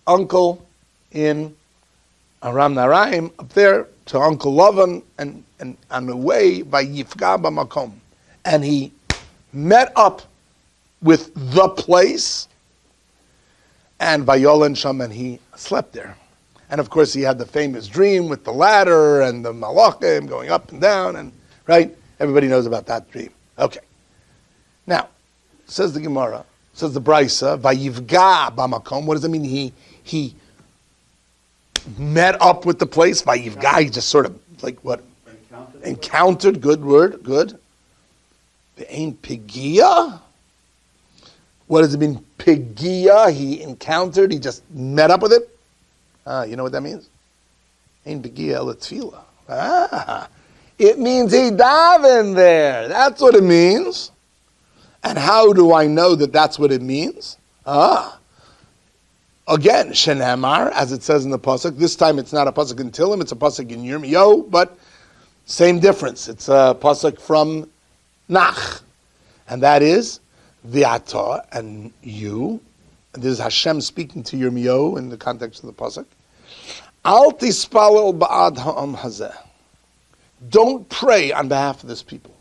uncle in Aram Naraim, up there, to Uncle Lavan, and on the way by Yifga b'makom. And he met up with the place, and Vayolan Sham, and he slept there. And of course, he had the famous dream with the ladder and the malachim going up and down, and right? Everybody knows about that dream. Okay. Now, says the Gemara, says the Brisa, Vayivga b'makom. What does it mean? He met up with the place. Vayivga, he just sort of like what? Encountered. Good word. Good. The ain pigia. What does it mean? Pigia. He encountered. He just met up with it. You know what that means? Ain pigia l'tfila. It means he davened there. That's what it means. And how do I know that that's what it means? Again, Shenamar, as it says in the pasuk. This time it's not a pasuk in Tilim, it's a pasuk in Yirmiyahu, but same difference. It's a pasuk from Nach, and that is V'ata, and you. And this is Hashem speaking to Yirmiyahu in the context of the pasuk. Al tispalel ba'ad ha'am hazeh. Don't pray on behalf of this people.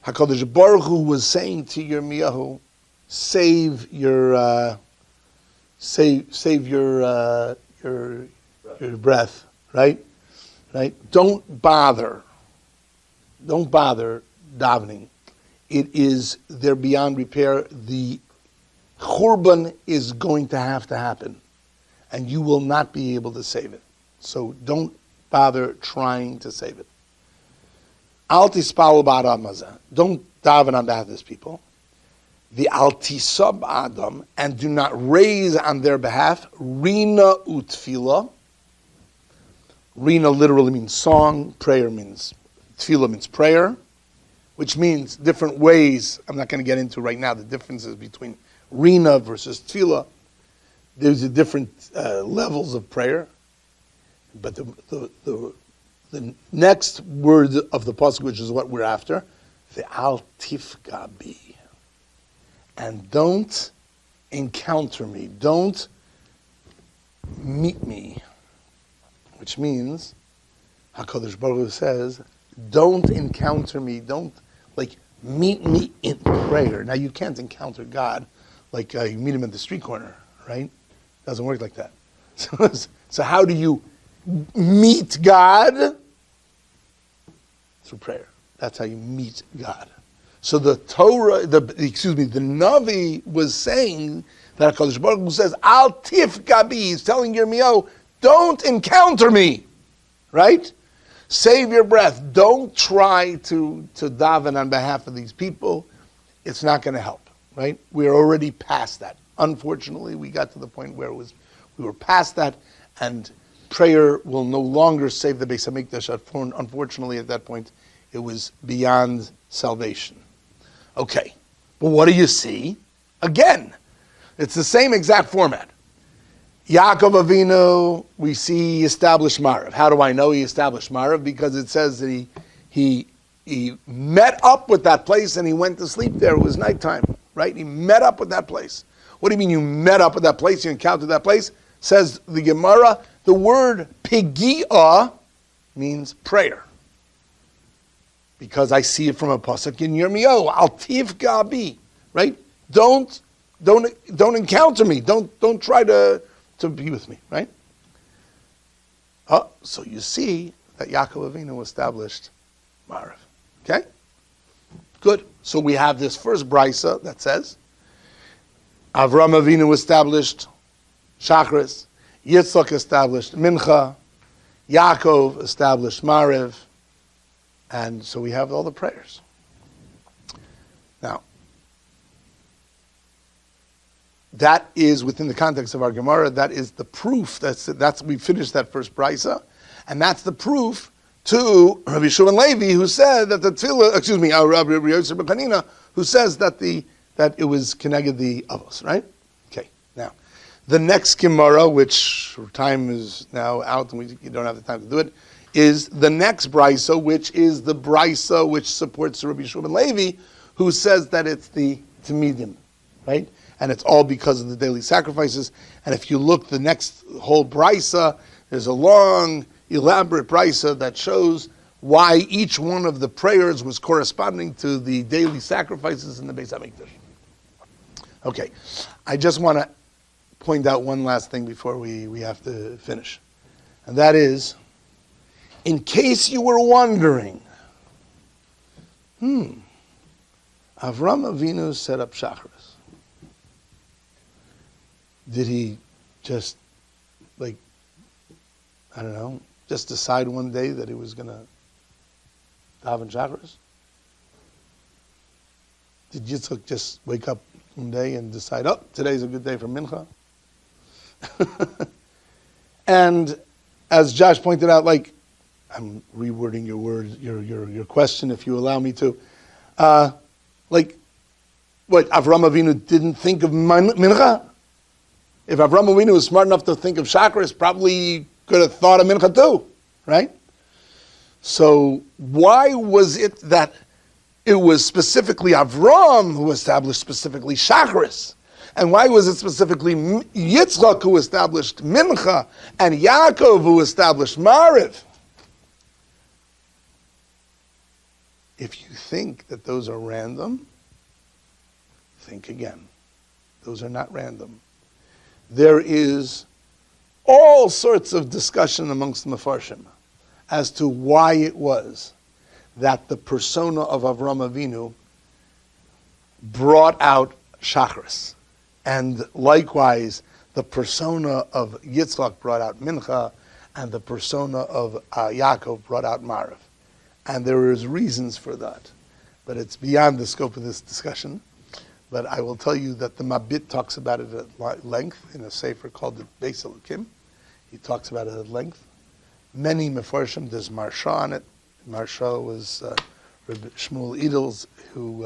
HaKadosh Baruch Hu was saying to Yirmiyahu, save your breath, right? Right? Don't bother davening. They're beyond repair. The Churban is going to happen, and you will not be able to save it. So don't bother trying to save it. Al tispal ba'ad mazeh. Don't daven on behalf of these people. The al tisab adam, and do not raise on their behalf rina utfila. Rina literally means song. Prayer means tefillah means prayer, which means different ways. I'm not going to get into right now the differences between rina versus tefillah. There's a different levels of prayer, but the next word of the pasuk, which is what we're after, the al tifka bi, and don't encounter me, don't meet me, which means HaKadosh Baruch Hu says, don't encounter me, don't meet me in prayer. Now you can't encounter God like you meet him at the street corner, right? Doesn't work like that. So how do you meet God? Through prayer. That's how you meet God. So the Torah, the Navi was saying that HaKadosh Baruch Hu says, Al tifka bi. He's telling Yirmiyahu, don't encounter me, right? Save your breath. Don't try to daven on behalf of these people. It's not going to help, right? We're already past that. Unfortunately, we got to the point where we were past that, and prayer will no longer save the Beis HaMikdash. Unfortunately, at that point, it was beyond salvation. Okay, but what do you see? Again, it's the same exact format. Yaakov Avinu, we see he established Marav. How do I know he established Marav? Because it says that he met up with that place and he went to sleep there. It was nighttime, right? He met up with that place. What do you mean you met up with that place? You encountered that place? Says the Gemara, the word pigia means prayer. Because I see it from a pasuk in Yirmiyahu, al tifka bi, right? Don't encounter me. Don't try to be with me, right? So you see that Yaakov Avinu established Marav. Okay? Good. So we have this first brisa that says Avraham Avinu established Shachris, Yitzhak established Mincha, Yaakov established Marav, and so we have all the prayers. Now, that is within the context of our Gemara. That is the proof. That's we finished that first brisa, and that's the proof to Rabbi Shimon Levi, who said that the tefillah. Rabbi Yosef ben Chanina, who says that it was connected the avos. Right? Okay. Now, the next Gemara, which time is now out, and you don't have the time to do it, is the next brisa, which is the brisa which supports Rabbi Shimon Levi, who says that it's the Tamidim, right? And it's all because of the daily sacrifices. And if you look the next whole brisa, there's a long, elaborate brisa that shows why each one of the prayers was corresponding to the daily sacrifices in the Beis HaMikdash. Okay, I just want to point out one last thing before we have to finish. And that is, in case you were wondering, Avraham Avinu set up Shacharis. Did he just, just decide one day that he was going to daven Shacharis? Did Yitzhak just wake up one day and decide, today's a good day for Mincha? And as Josh pointed out, I'm rewording your words, your question, if you allow me to. What, Avraham Avinu didn't think of Mincha? If Avraham Avinu was smart enough to think of Shacharis, probably could have thought of Mincha too, right? So why was it that it was specifically Avraham who established specifically Shacharis? And why was it specifically Yitzhak who established Mincha and Yaakov who established Mariv? If you think that those are random, think again. Those are not random. There is all sorts of discussion amongst the Mefarshim as to why it was that the persona of Avraham Avinu brought out Shacharis. And likewise, the persona of Yitzhak brought out Mincha, and the persona of Yaakov brought out Mariv. And there is reasons for that. But it's beyond the scope of this discussion. But I will tell you that the Mabit talks about it at length in a sefer called the Beis Elokim. He talks about it at length. Many Mefarshim, there's Marsha on it. Marsha was Rabbi Shmuel Edels, who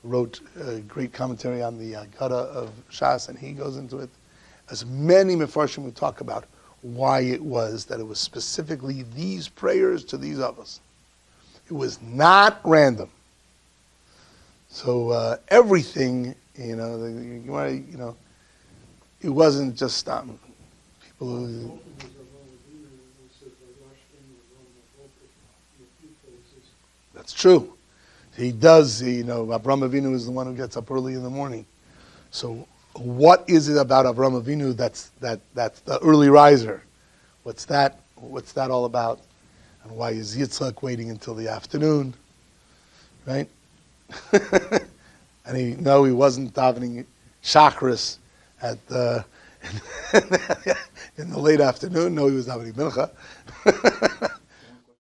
wrote a great commentary on the Gada of Shas, and he goes into it. As many Mefarshim who talk about why it was that it was specifically these prayers to these of us. It was not random. So everything, it wasn't just people who. That's true. He does. Avraham Avinu is the one who gets up early in the morning. So what is it about Avraham Avinu that's the early riser? What's that all about? And why is Yitzhak waiting until the afternoon? Right? And he wasn't davening Shacharis in the late afternoon. No, he was davening Mincha.